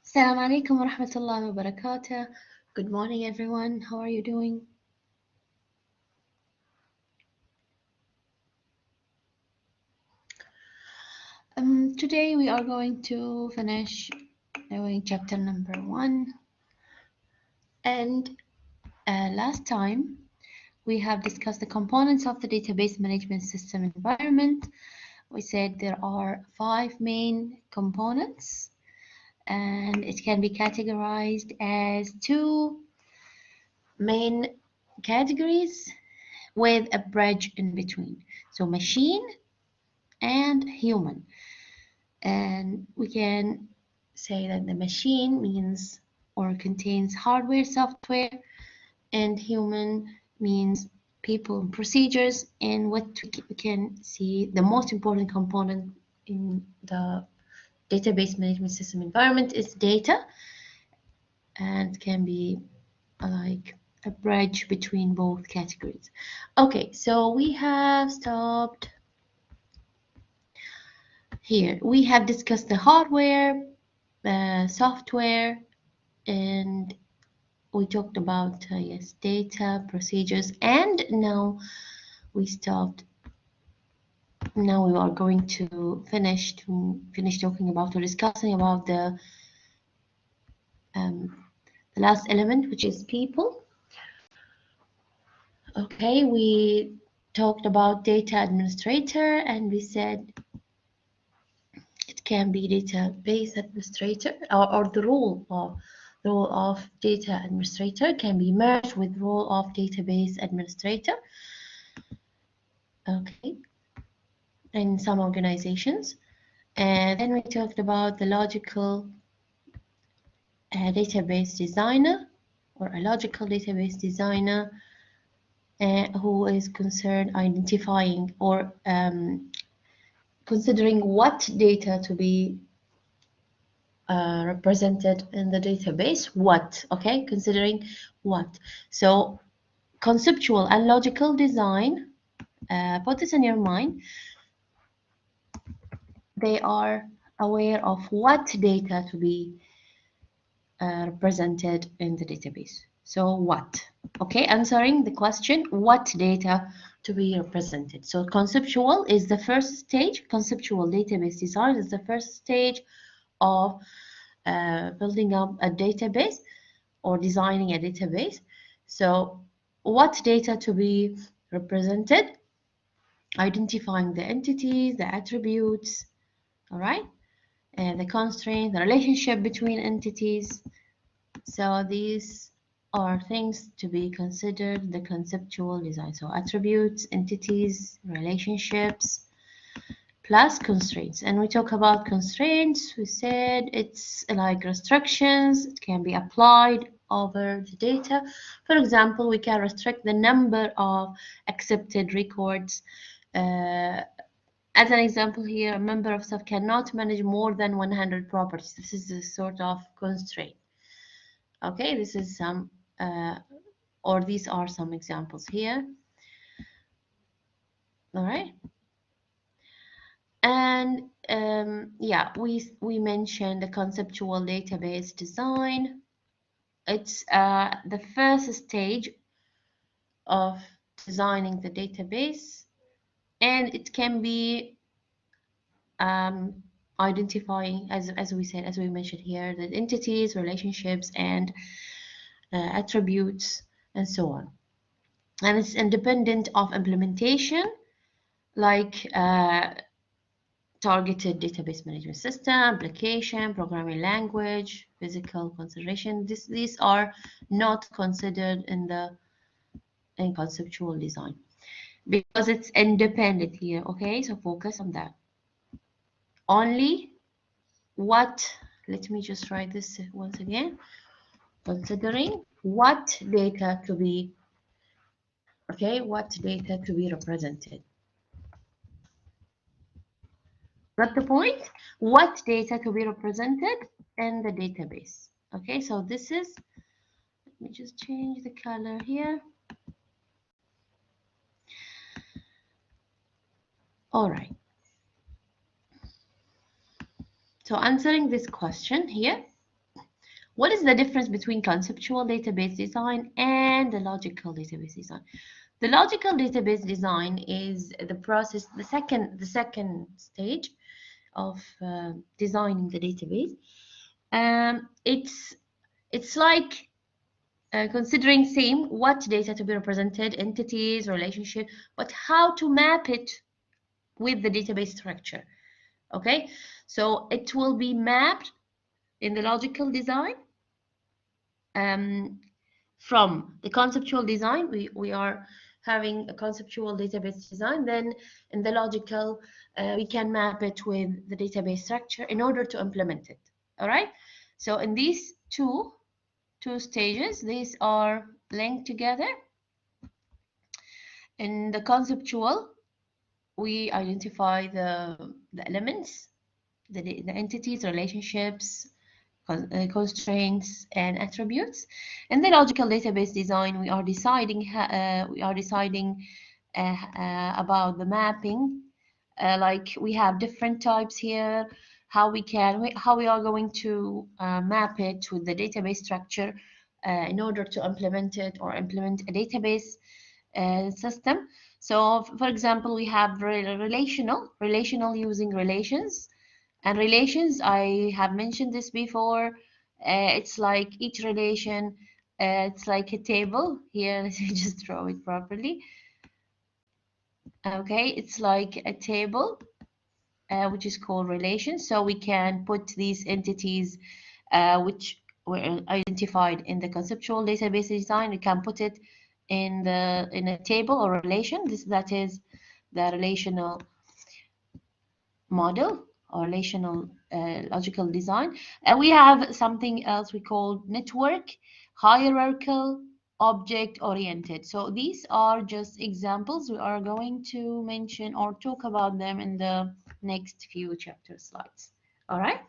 Assalamu alaikum wa rahmatullahi wa barakatuh. Good morning, everyone. How are you doing? Today we are going to finish doing chapter number 1. And last time we have discussed the components of the database management system environment. We said there are 5 main components, and it can be categorized as 2 main categories with a bridge in between. So machine and human. And we can say that the machine means or contains hardware, software, and human means people and procedures. And what we can see, the most important component in the database management system environment is data, and can be like a bridge between both categories. Okay, so we have stopped here. We have discussed the hardware, software, and we talked about yes, data, procedures, and now we stopped. Now we are going to finish talking about or discussing about the last element, which is people. Okay, we talked about data administrator, and we said it can be database administrator, or the role of data administrator can be merged with role of database administrator. Okay, in some organizations. And then we talked about the logical database designer, or a logical database designer who is concerned identifying or considering what data to be represented in the database. What, okay, considering what. So conceptual and logical design, put this in your mind. They are aware of what data to be represented in the database. So what? Okay, answering the question, what data to be represented. So conceptual is the first stage. Conceptual database design is the first stage of building up a database or designing a database. So what data to be represented? Identifying the entities, the attributes, all right? And the constraint, the relationship between entities. So these are things to be considered the conceptual design. So attributes, entities, relationships, plus constraints. And we talk about constraints. We said it's like restrictions. It can be applied over the data. For example, we can restrict the number of accepted records. As an example here, a member of staff cannot manage more than 100 properties. This is a sort of constraint. Okay, this is some, or these are some examples here. All right. And yeah, we mentioned the conceptual database design. It's the first stage of designing the database, and it can be identifying, as we said, as we mentioned here, the entities, relationships, and attributes, and so on. And it's independent of implementation, like targeted database management system, application, programming language, physical consideration. These are not considered in conceptual design because it's independent here. Okay, so focus on that. Only what, let me just write this once again, considering what data to be, okay, what data to be represented. Got the point? What data to be represented in the database. Okay, so this is, let me just change the color here. All right. So answering this question here, What is the difference between conceptual database design and the logical database design? The logical database design is the process, the second stage of designing the database. It's like considering same what data to be represented, entities, relationship, but how to map it with the database structure. Okay, so it will be mapped in the logical design. From the conceptual design, we are having a conceptual database design. Then in the logical, we can map it with the database structure in order to implement it. All right. So in these two stages, these are linked together. In the conceptual, we identify the elements, the entities, relationships, constraints, and attributes. In the logical database design, we are deciding about the mapping. Like we have different types here. How we are going to map it with the database structure in order to implement it or implement a database system. So, for example, we have relational using relations. And relations, I have mentioned this before. It's like each relation, it's like a table. Here, let me just draw it properly. Okay, it's like a table, which is called relations. So we can put these entities, which were identified in the conceptual database design. We can put it in a table or relation. That is the relational model or relational logical design. And we have something else we call network, hierarchical, object oriented. So these are just examples. We are going to mention or talk about them in the next few chapter slides. All right.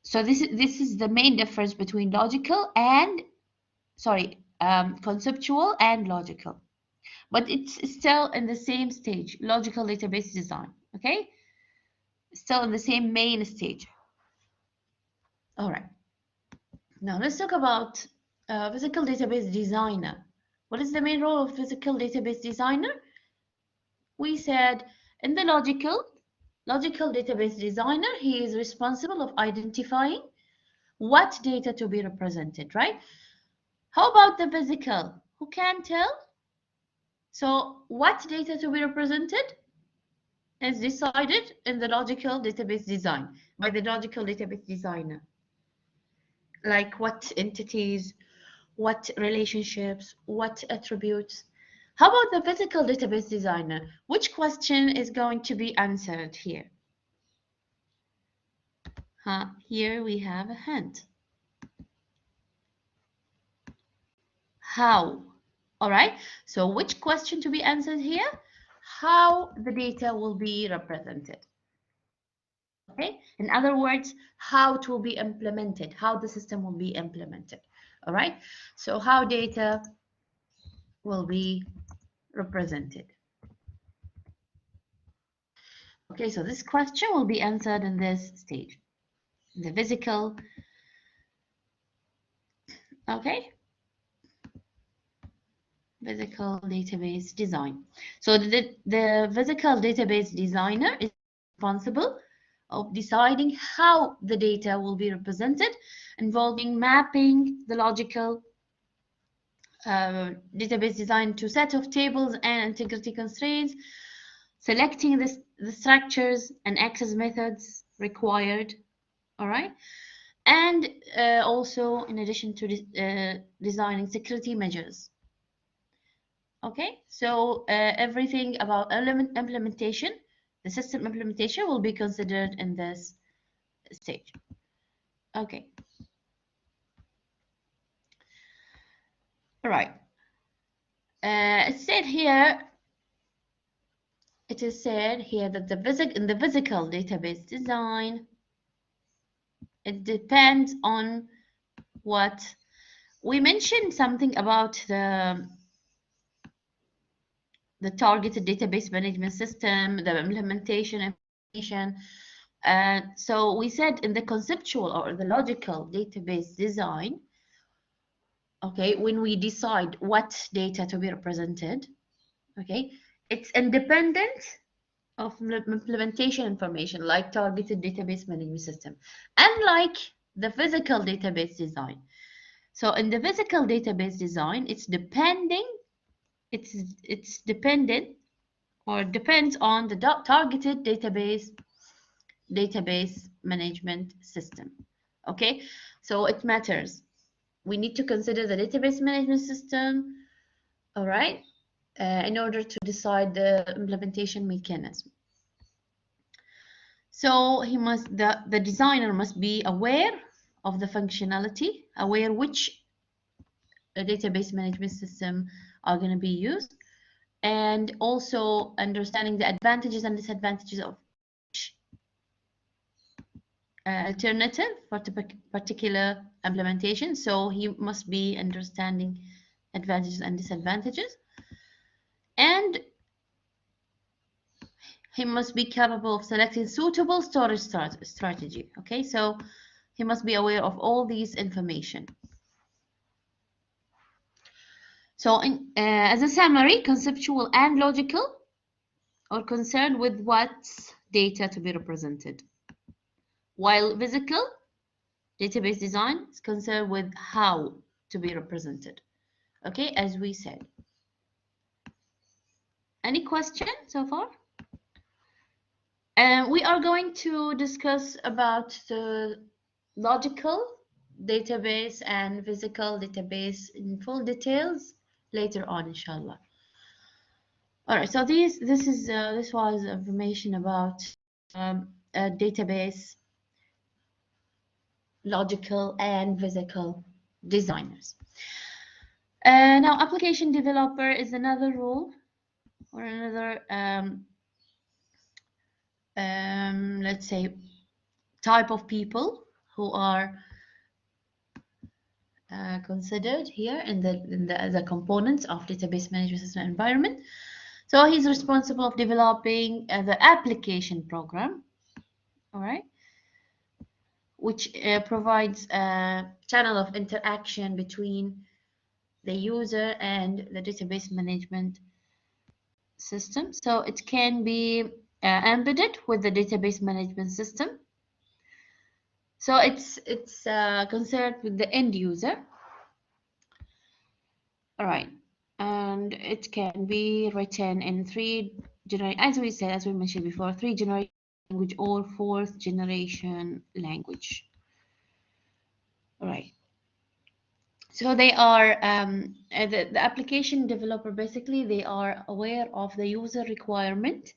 So this is the main difference between conceptual and logical. But it's still in the same stage, logical database design. Okay. Still in the same main stage. All right. Now let's talk about physical database designer. What is the main role of physical database designer? We said in the logical database designer, he is responsible of identifying what data to be represented, right? How about the physical? Who can tell? So what data to be represented is decided in the logical database design by the logical database designer. Like what entities, what relationships, what attributes. How about the physical database designer? Which question is going to be answered here? Here we have a hint. How? All right. So which question to be answered here? How the data will be represented. Okay. In other words, how it will be implemented, how the system will be implemented. All right. So how data will be represented. Okay, so this question will be answered in this stage. The physical, okay, physical database design. So the physical database designer is responsible of deciding how the data will be represented, involving mapping the logical database design to set of tables and integrity constraints, selecting the structures and access methods required, all right? And also, in addition to designing security measures. Okay, so everything about element implementation, the system implementation will be considered in this stage. Okay. All right. It is said here that in the physical database design, it depends on what we mentioned something about the targeted database management system, the implementation information. So we said in the conceptual or the logical database design, okay, when we decide what data to be represented, okay, it's independent of implementation information like targeted database management system, unlike the physical database design. So in the physical database design, it's dependent or depends on the targeted database management system. Okay, so it matters. We need to consider the database management system, all right, in order to decide the implementation mechanism. So the designer must be aware of the functionality, aware which database management system are going to be used, and also understanding the advantages and disadvantages of each alternative for particular implementation. So he must be understanding advantages and disadvantages, and he must be capable of selecting suitable storage strategy. Okay, so he must be aware of all these information. So as a summary, conceptual and logical are concerned with what's data to be represented, while physical database design is concerned with how to be represented. Okay, as we said. Any question so far? We are going to discuss about the logical database and physical database in full details later on, inshallah. All right, so this was information about a database, logical and physical designers. Now, application developer is another role or another, let's say, type of people who are considered here in the components of database management system environment. So he's responsible of developing the application program, all right, which provides a channel of interaction between the user and the database management system. So it can be embedded with the database management system. So it's concerned with the end user. All right, and it can be written in as we mentioned before, 3 generation language or 4th generation language. All right. So they are the application developer, basically they are aware of the user requirement.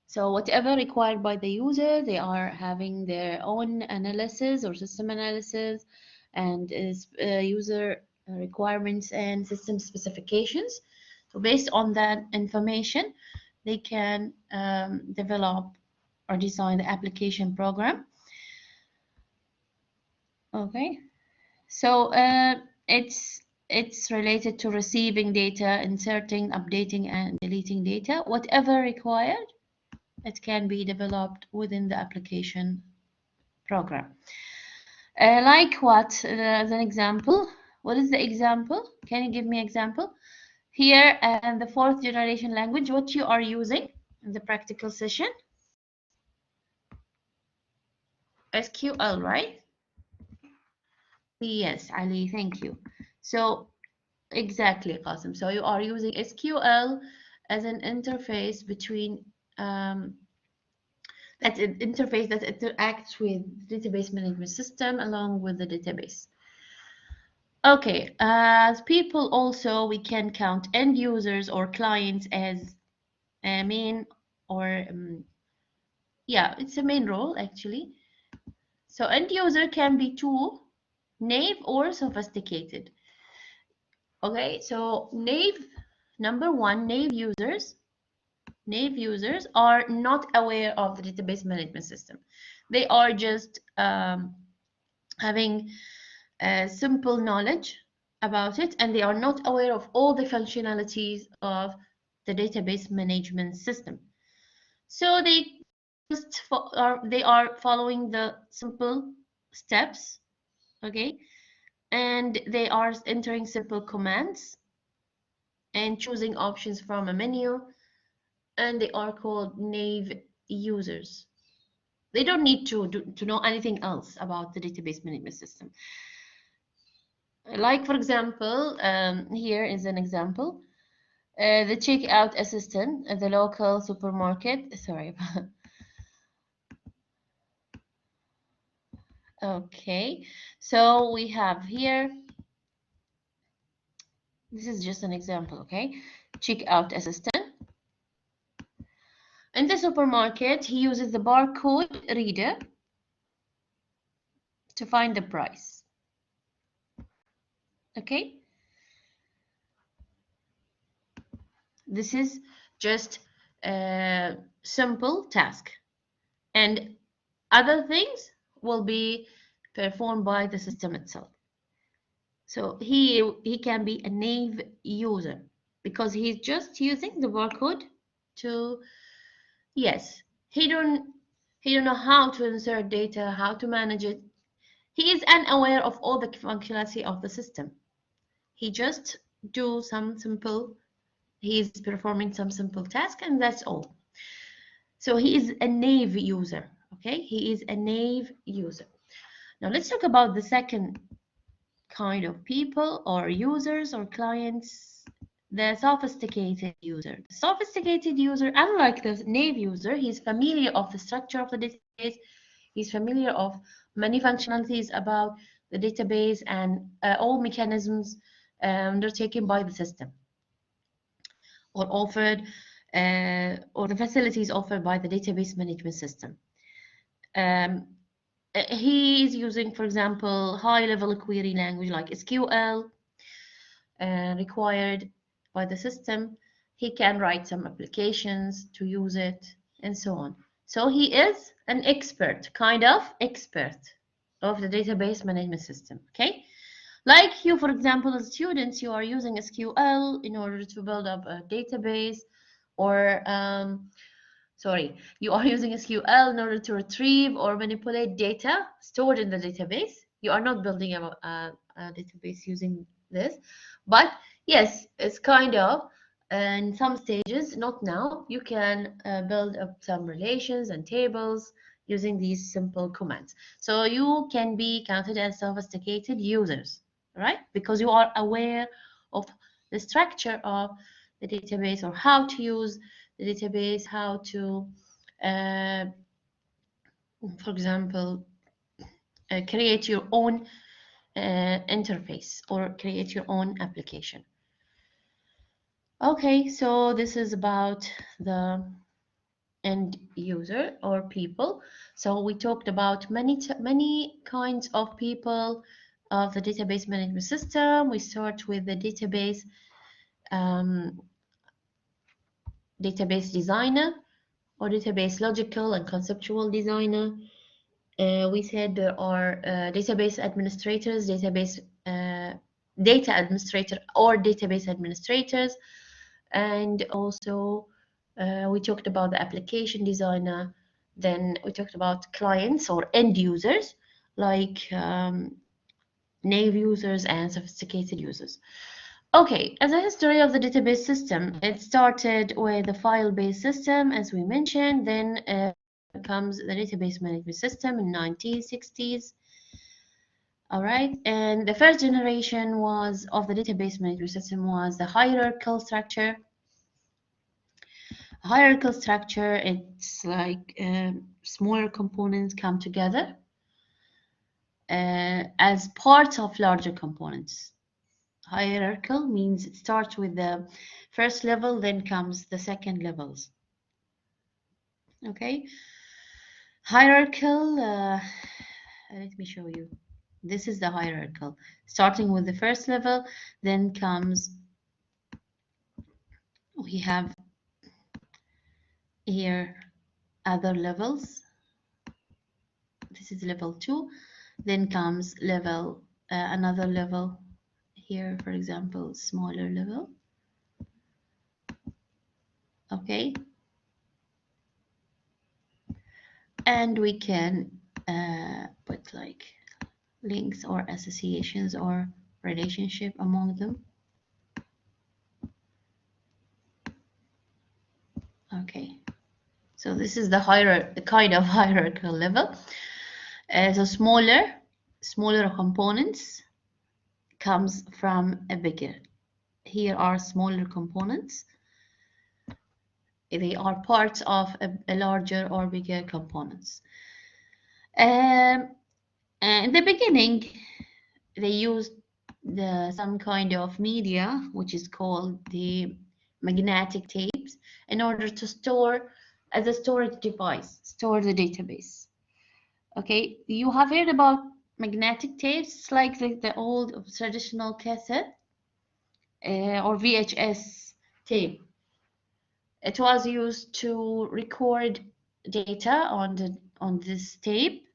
So whatever required by the user, they are having their own analysis or system analysis and user requirements and system specifications. So based on that information, they can develop or design the application program. Okay, so it's related to receiving data, inserting, updating, and deleting data. Whatever required, it can be developed within the application program. Like what? As an example, what is the example? Can you give me example? Here, and the 4th generation language, what you are using in the practical session? SQL, right? Yes, Ali, thank you. So, exactly, Qasim. So you are using SQL as an interface between that interface that interacts with database management system along with the database. Okay, as people also we can count end users or clients as a main or yeah, it's a main role actually. So end user can be two, naive or sophisticated. Okay, so number one, naive users are not aware of the database management system. They are just having simple knowledge about it, and they are not aware of all the functionalities of the database management system. So they they are following the simple steps, okay, and they are entering simple commands and choosing options from a menu, and they are called naive users. They don't need to know anything else about the database management system. Like, for example, here is an example. The checkout assistant at the local supermarket. Sorry. Okay, so we have here, this is just an example, okay? Checkout assistant. In the supermarket, he uses the barcode reader to find the price. Okay? This is just a simple task. And other things will be performed by the system itself. So he can be a naive user because he's just using the barcode to, yes, he don't know how to insert data, how to manage it. He is unaware of all the functionality of the system. He just do some simple, he is performing some simple task, and that's all. So he is a naive user, okay? He is a naive user. Now let's talk about the second kind of people or users or clients, the sophisticated user. The sophisticated user, unlike the naive user, he's familiar of the structure of the database. He's familiar of many functionalities about the database and all mechanisms undertaken by the system or offered or the facilities offered by the database management system. Um, he is using, for example, high-level query language like SQL required by the system. He can write some applications to use it and so on. So he is an expert, kind of expert of the database management system, okay? Like you, for example, as students, you are using SQL in order to build up a database or sorry, you are using SQL in order to retrieve or manipulate data stored in the database. You are not building a database using this, but yes, it's kind of in some stages, not now. You can build up some relations and tables using these simple commands. So you can be counted as sophisticated users, right? Because you are aware of the structure of the database or how to use the database, how to, for example, create your own interface or create your own application. Okay, so this is about the end user or people. So we talked about many kinds of people of the database management system. We start with the database designer or database logical and conceptual designer. We said there are database administrators, data administrator or database administrators, and also we talked about the application designer. Then we talked about clients or end users like naive users and sophisticated users. Okay, as a history of the database system, it started with a file-based system, as we mentioned, then comes the database management system in 1960s. All right, and the first generation was of the database management system was the hierarchical structure. Hierarchical structure, it's like smaller components come together as parts of larger components. Hierarchical means it starts with the first level, then comes the second levels. Okay, hierarchical, let me show you. This is the hierarchical, starting with the first level, then comes, we have here other levels. This is level 2, then comes level, another level here, for example, smaller level. Okay. and we can put like links or associations or relationship among them. Okay, so this is the kind of hierarchical level. So smaller components comes from a bigger. Here are smaller components. They are parts of a larger or bigger components. In the beginning, they used some kind of media, which is called the magnetic tapes, in order to store as a storage device, store the database. Okay, you have heard about magnetic tapes. It's like the old traditional cassette or VHS tape. It was used to record data on this tape,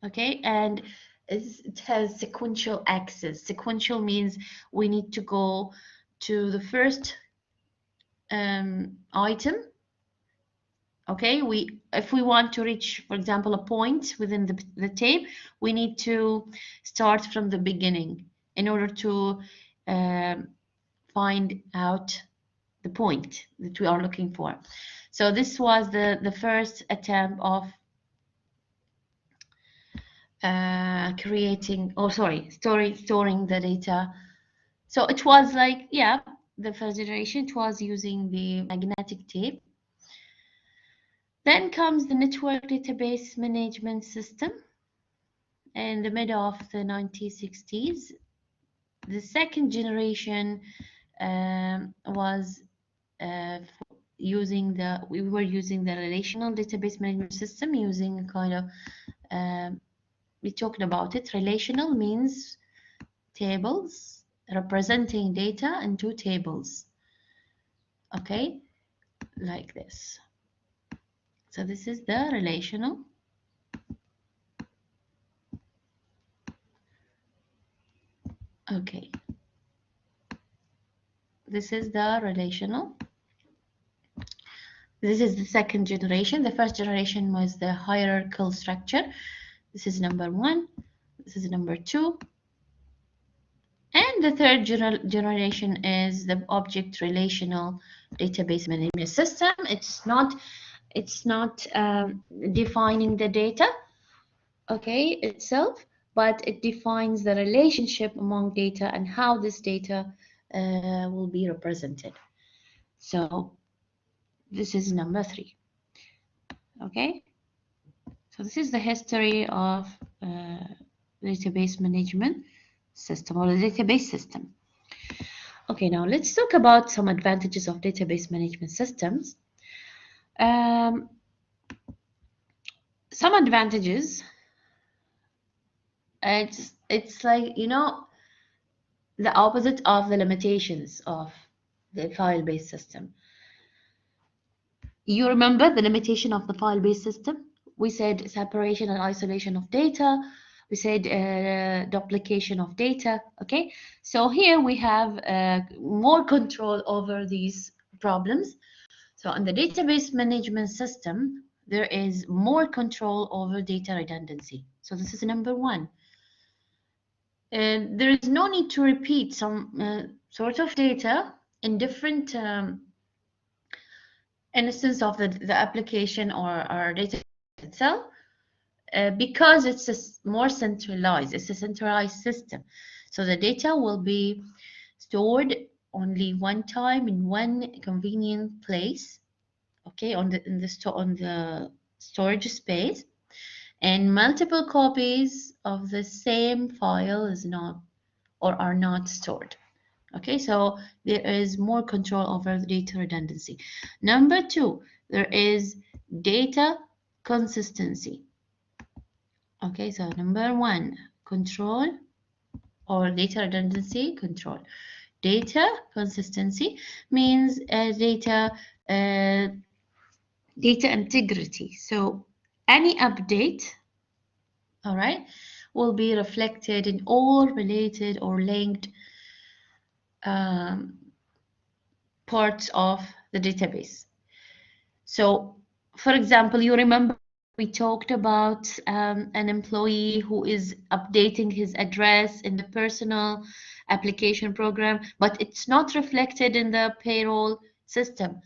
okay, and it has sequential access. Sequential means we need to go to the first item. Okay, if we want to reach, for example, a point within the tape, we need to start from the beginning in order to find out the point that we are looking for. So this was the first attempt of storing the data. So it was like, yeah, the first generation, it was using the magnetic tape. Then comes the network database management system in the middle of the 1960s. The second generation was we were using the relational database management system using a kind of we talked about it. Relational means tables representing data in two tables. Okay, like this. So this is the relational. Okay. This is the relational. This is the second generation. The first generation was the hierarchical structure. This is number 1. This is number 2. And the third generation is the object relational database management system. It's not defining the data, okay, itself, but it defines the relationship among data and how this data will be represented. So this is number 3. Okay, so this is the history of database management system or the database system. Okay, now let's talk about some advantages of database management systems. Some advantages, it's like, you know, the opposite of the limitations of the file-based system. You remember the limitation of the file-based system? We said separation and isolation of data. We said duplication of data. Okay, so here we have more control over these problems. So in the database management system, there is more control over data redundancy. So this is number 1. There is no need to repeat some sort of data in different instance of the application or data itself, because it's more centralized. It's a centralized system. So the data will be stored only one time in one convenient place, okay, on the storage space, and multiple copies of the same file is not or are not stored. Okay, so there is more control over the data redundancy. Number 2, there is data consistency. Okay, so number 1, control or data redundancy control. Data consistency means data integrity. So any update, all right, will be reflected in all related or linked parts of the database. So, for example, you remember We talked about an employee who is updating his address in the personal application program, but it's not reflected in the payroll system.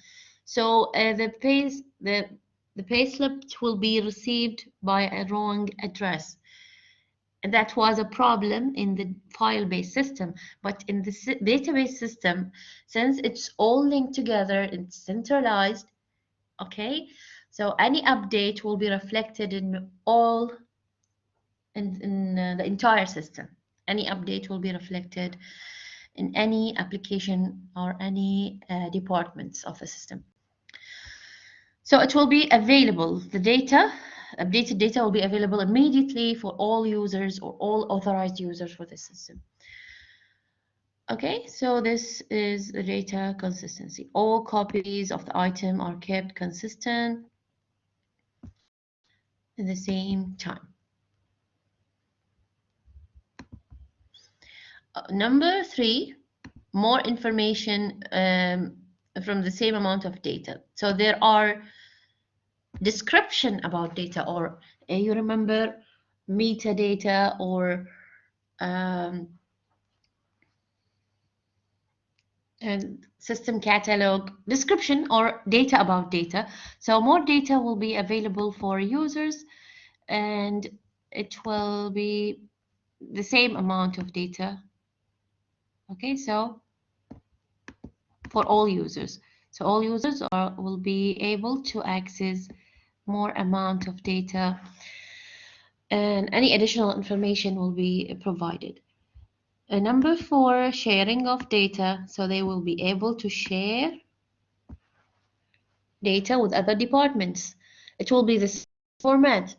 So the pay slip will be received by a wrong address. And that was a problem in the file-based system, but in the database system, since it's all linked together, it's centralized. Okay, so any update will be reflected in all in the entire system. Any update will be reflected in any application or any departments of the system. So it will be available. The data, updated data will be available immediately for all users or all authorized users for the system. Okay, so this is the data consistency. All copies of the item are kept consistent at the same time. Number 3, more information from the same amount of data. So there are description about data, or you remember metadata, or and system catalog description or data about data. So more data will be available for users, and it will be the same amount of data. Okay, so for all users. So all users will be able to access more amount of data, and any additional information will be provided. Number 4, sharing of data. So they will be able to share data with other departments. It will be the same format,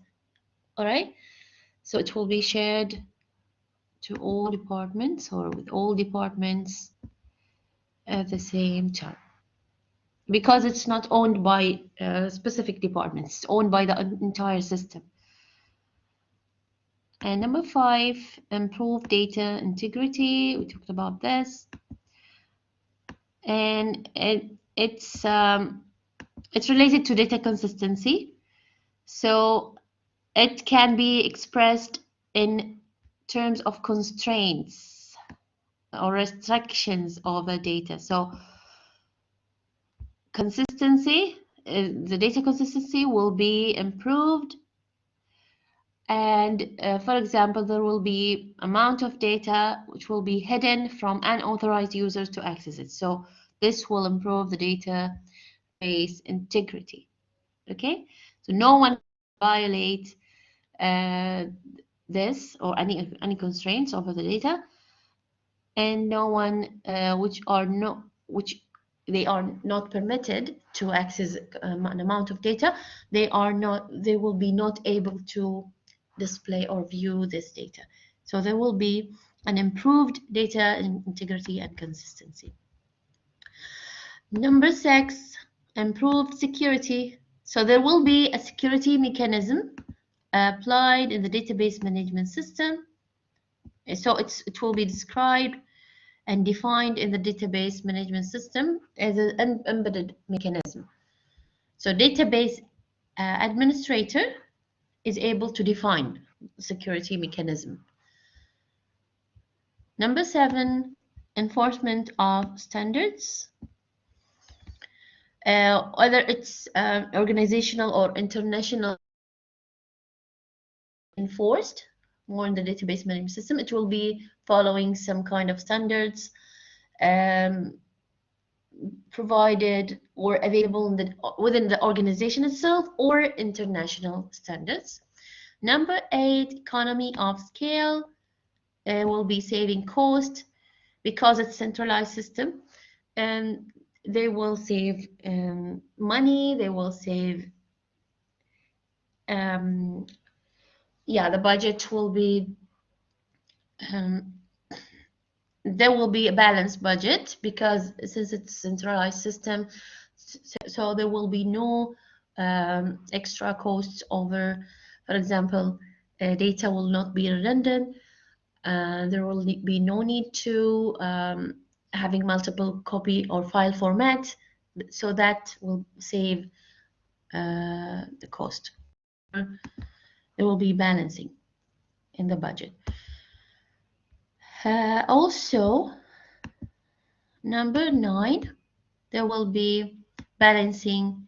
all right? So it will be shared to all departments or with all departments at the same time, because it's not owned by specific departments, it's owned by the entire system. And number 5, improve data integrity. We talked about this, and it's related to data consistency. So it can be expressed in terms of constraints or restrictions of the data. So consistency, the data consistency will be improved, and for example, there will be amount of data which will be hidden from unauthorized users to access it. So this will improve the database integrity. Okay, so no one violate this or any constraints over the data, and no one which they are not permitted to access an amount of data, they will be not able to display or view this data. So there will be an improved data integrity and consistency. Number 6, improved security. So there will be a security mechanism applied in the database management system. So it will be described and defined in the database management system as an embedded mechanism. So database administrator is able to define security mechanism. Number 7, enforcement of standards. Whether it's organizational or international enforced more in the database management system, it will be following some kind of standards provided or available within the organization itself or international standards. Number 8, economy of scale. Will be saving cost because it's centralized system, and they will save money, they will save the budget will be there will be a balanced budget, because since it's a centralized system, so there will be no extra costs over, for example, data will not be redundant. There will be no need to having multiple copy or file format, so that will save the cost. there will be balancing in the budget. Also, number 9, there will be balancing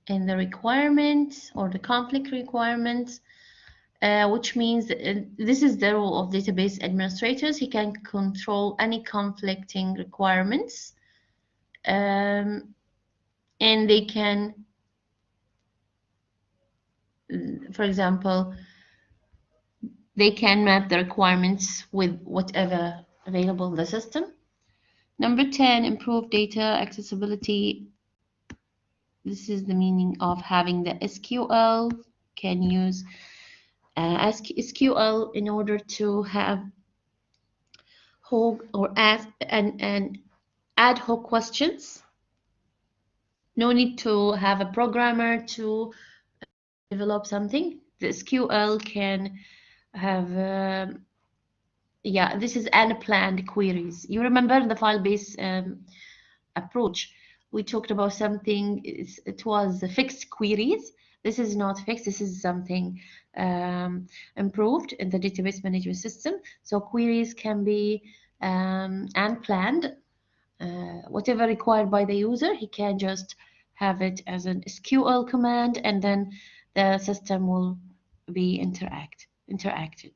in the requirements or the conflict requirements, which means this is the role of database administrators. He can control any conflicting requirements, and they can, for example, they can map the requirements with whatever available in the system. Number 10, improve data accessibility. This is the meaning of having the SQL, can use SQL in order to have or ask and ad hoc questions. No need to have a programmer to develop something. The SQL can have yeah, this is unplanned queries. You remember the file-based approach? We talked about something, it was fixed queries. This is not fixed, this is something improved in the database management system. So queries can be unplanned. Whatever required by the user, he can just have it as an SQL command, and then the system will be interacted.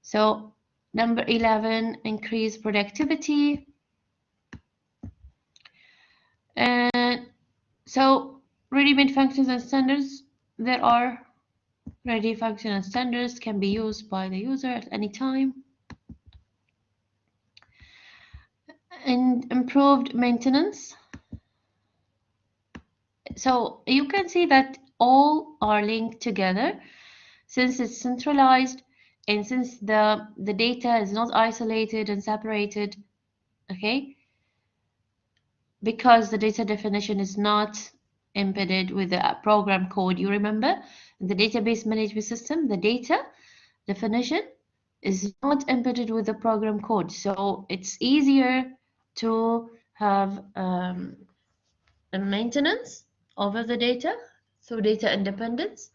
So number 11, increase productivity. And so ready-made functions and standards, there are ready function and standards can be used by the user at any time. And improved maintenance. So you can see that all are linked together since it's centralized and since the data is not isolated and separated, okay? Because the data definition is not embedded with the program code. You remember, in the database management system, the data definition is not embedded with the program code. So it's easier to have a maintenance over the data through data independence.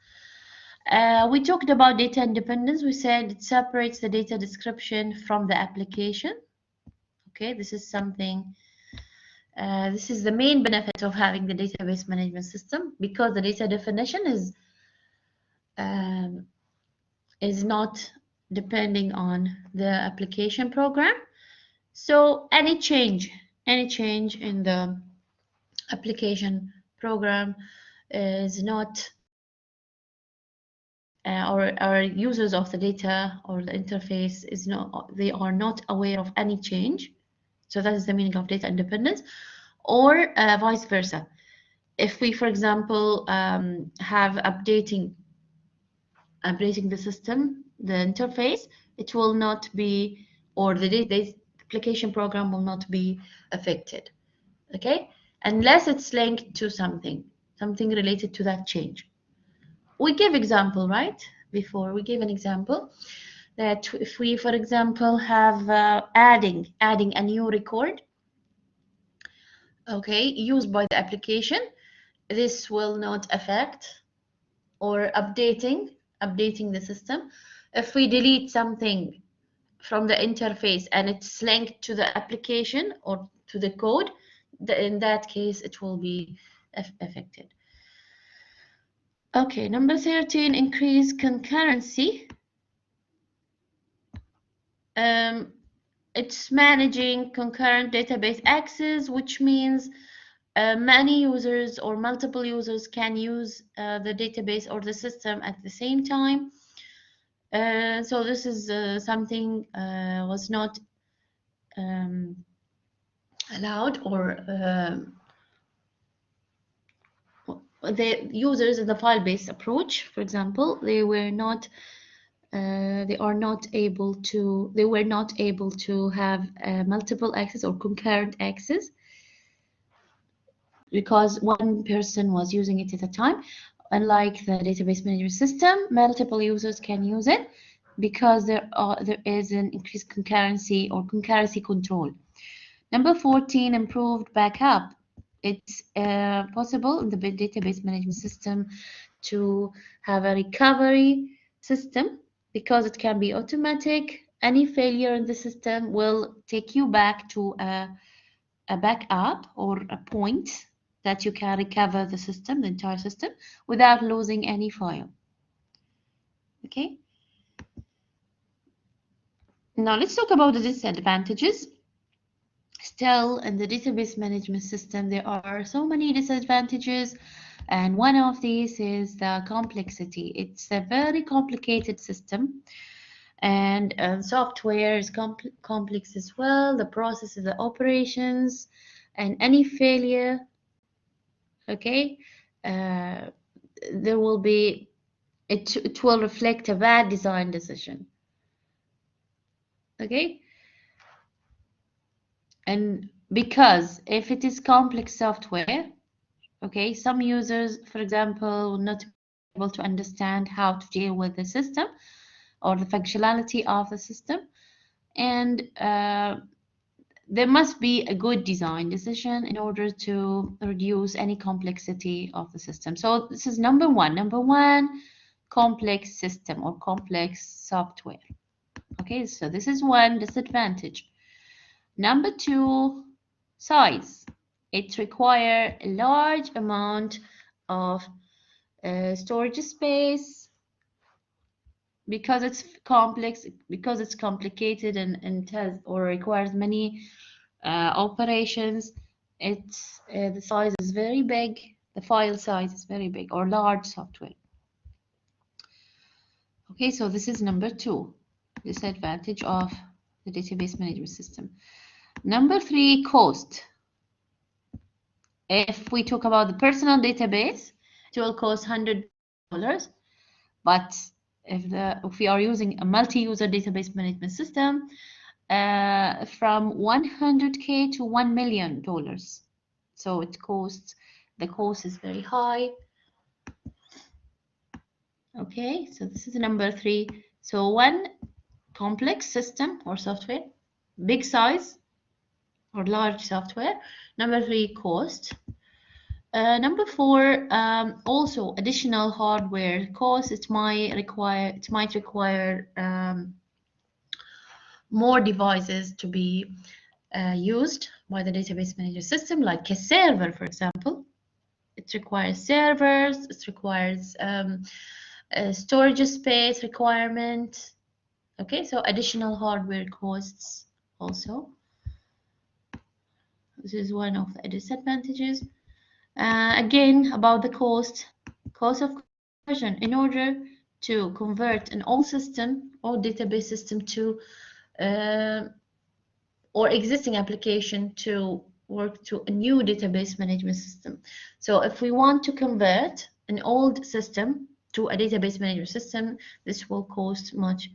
We talked about data independence. We said it separates the data description from the application. Okay, this is something, this is the main benefit of having the database management system, because the data definition is not depending on the application program. So any change in the application program is not, or users of the data or the interface is not, they are not aware of any change. So that is the meaning of data independence, or vice versa. If we, for example, have updating the system, the interface, it will not be, or the application program will not be affected, okay? Unless it's linked to something related to that change. We gave example, right? Before we gave an example that if we, for example, have adding a new record, okay, used by the application, this will not affect, or updating the system. If we delete something from the interface and it's linked to the application or to the code, in that case it will be affected. Okay, number 13, increase concurrency. It's managing concurrent database access, which means many users or multiple users can use the database or the system at the same time. So this is something was not allowed, or the users in the file-based approach, for example, they were not able to have multiple access or concurrent access, because one person was using it at a time. Unlike the database management system, multiple users can use it because there is an increased concurrency or concurrency control. Number 14, improved backup. It's possible in the database management system to have a recovery system because it can be automatic. Any failure in the system will take you back to a backup or a point that you can recover the system, the entire system, without losing any file. Okay. Now let's talk about the disadvantages. Still, in the database management system, there are so many disadvantages, and one of these is the complexity. It's a very complicated system, and software is complex as well. The processes, the operations, and any failure, okay, there will be, it will reflect a bad design decision, okay? And because if it is complex software, okay, some users, for example, will not be able to understand how to deal with the system or the functionality of the system, and there must be a good design decision in order to reduce any complexity of the system. So this is number one, complex system or complex software. Okay, so this is one disadvantage. Number two, size. It requires a large amount of storage space because it's complex, because it's complicated and has or requires many operations. It's the size is very big. The file size is very big or large software. Okay, so this is number two, disadvantage of the database management system. Number three, cost. If we talk about the personal database, it will cost $100. But if we are using a multi-user database management system, from $100K to $1 million. So it costs, the cost is very high. Okay, so this is number three. So one, complex system or software, big size or large software. Number three, cost. Number four, also additional hardware cost. It might require more devices to be used by the database manager system, like a server, for example. It requires servers. It requires storage space requirement. Okay, so additional hardware costs also. This is one of the disadvantages. Again, about the cost of conversion. In order to convert an old system or database system to or existing application to work to a new database management system. So if we want to convert an old system to a database management system, this will cost much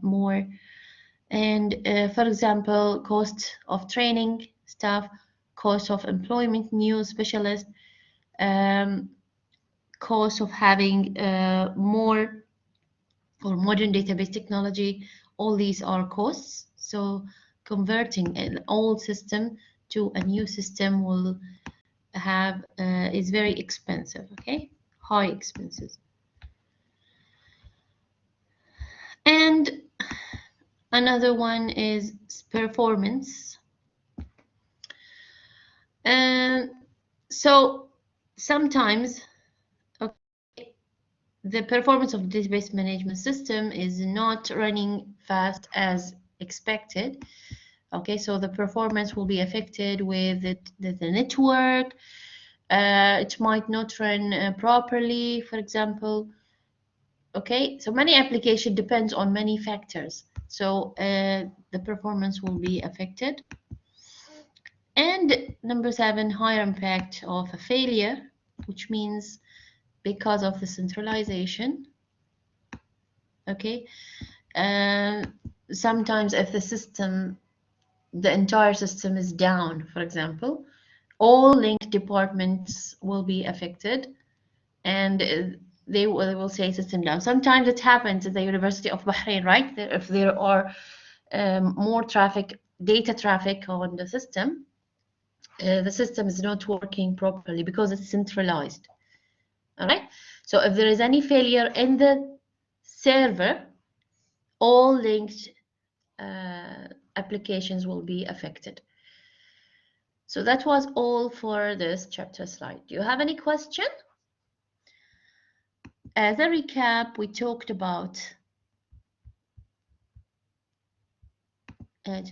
more. And for example, cost of training staff, cost of employment new specialists, cost of having more or modern database technology. All these are costs. So converting an old system to a new system will have is very expensive. Okay, high expenses. And another one is performance. And so sometimes, okay, the performance of the database management system is not running fast as expected. Okay, so the performance will be affected with the network. It might not run properly, for example. Okay, so many application depends on many factors. So the performance will be affected. And number seven, higher impact of a failure, which means because of the centralization. Okay, sometimes if the system, the entire system is down, for example, all linked departments will be affected, and they will say system down. Sometimes it happens at the University of Bahrain, right? If there are more traffic, data traffic on the system is not working properly because it's centralized. All right. So if there is any failure in the server, all linked applications will be affected. So that was all for this chapter slide. Do you have any question? As a recap, we talked about as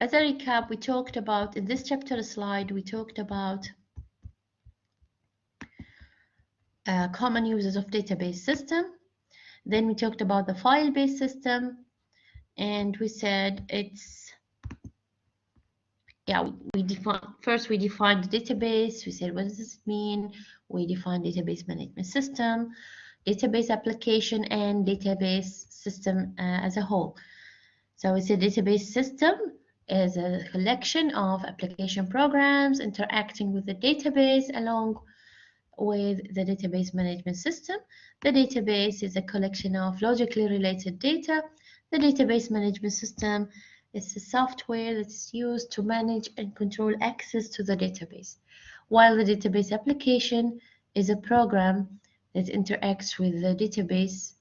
a recap, we talked about in this chapter slide, we talked about common uses of database system. Then we talked about the file-based system, and we said it's, yeah, we defined the database. We said, what does this mean? We defined database management system, database application, and database system as a whole. So we said database system is a collection of application programs interacting with the database along with the database management system. The database is a collection of logically related data. The database management system is the software that's used to manage and control access to the database, while the database application is a program that interacts with the database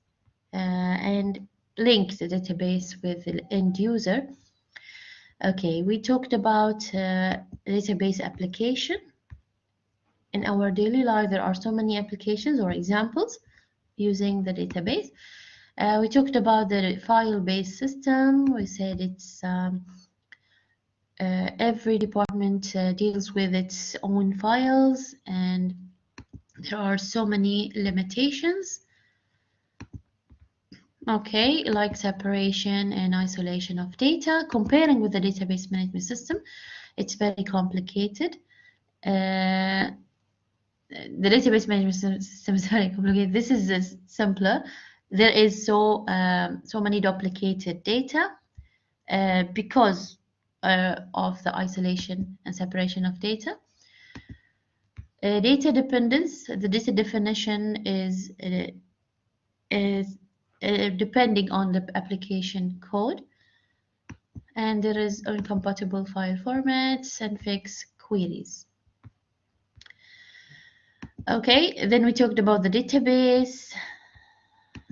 and links the database with the end user. Okay, we talked about database application. In our daily life, there are so many applications or examples using the database. We talked about the file-based system. We said it's every department deals with its own files, and there are so many limitations. Okay, like separation and isolation of data. Comparing with the database management system, it's very complicated. The database management system is very complicated. This is simpler. There is so many duplicated data because of the isolation and separation of data. Data dependence. The data definition is depending on the application code, and there is incompatible file formats and fixed queries. Okay, then we talked about the database.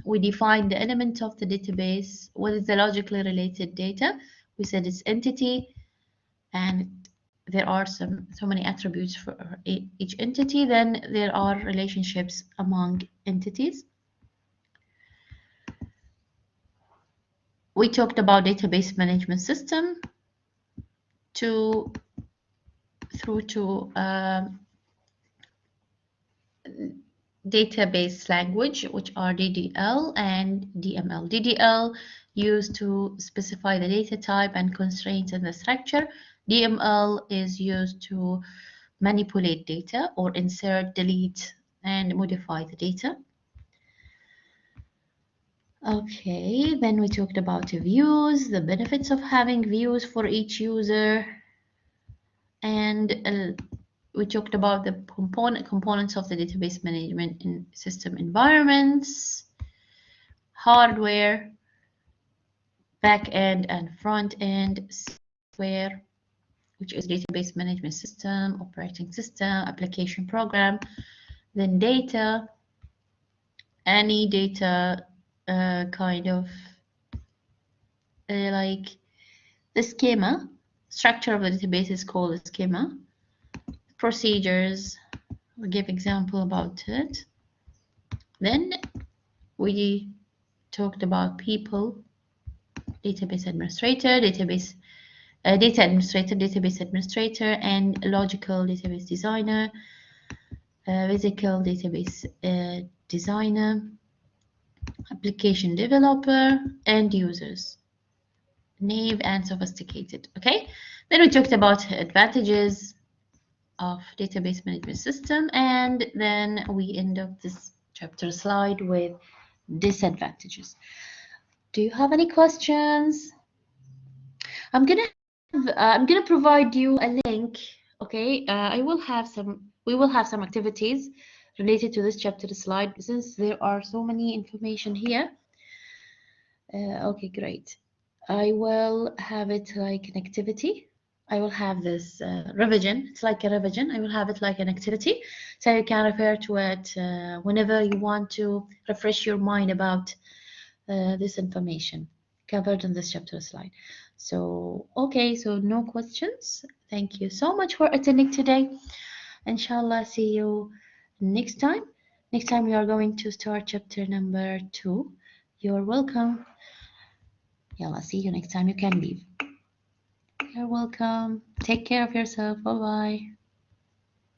We defined the element of the database. What is the logically related data? We said it's entity, and there are so many attributes for each entity. Then there are relationships among entities. We talked about database management system through to database language, which are DDL and DML. DDL used to specify the data type and constraints in the structure. DML is used to manipulate data or insert, delete, and modify the data. Okay, then we talked about views, the benefits of having views for each user, and we talked about the components of the database management in system environments, hardware, back-end and front-end software, which is database management system, operating system, application program, then data, any data kind of like the schema. Structure of the database is called a schema. Procedures, we'll give example about it. Then we talked about people, database administrator, data administrator, database administrator, and logical database designer, physical database designer, application developer, and users, naive and sophisticated. Okay, then we talked about advantages of database management system, and then we end up this chapter slide with disadvantages. Do you have any questions? I'm gonna provide you a link. Okay, we will have some activities related to this chapter slide, since there are so many information here. Okay, great. I will have it like an activity. I will have this revision. It's like a revision. I will have it like an activity, so you can refer to it whenever you want to refresh your mind about this information covered in this chapter slide. So, okay, so no questions. Thank you so much for attending today. Inshallah, see you next time. Next time we are going to start chapter number 2. You're welcome. Yalla, see you next time. You can leave. You're welcome. Take care of yourself. Bye bye.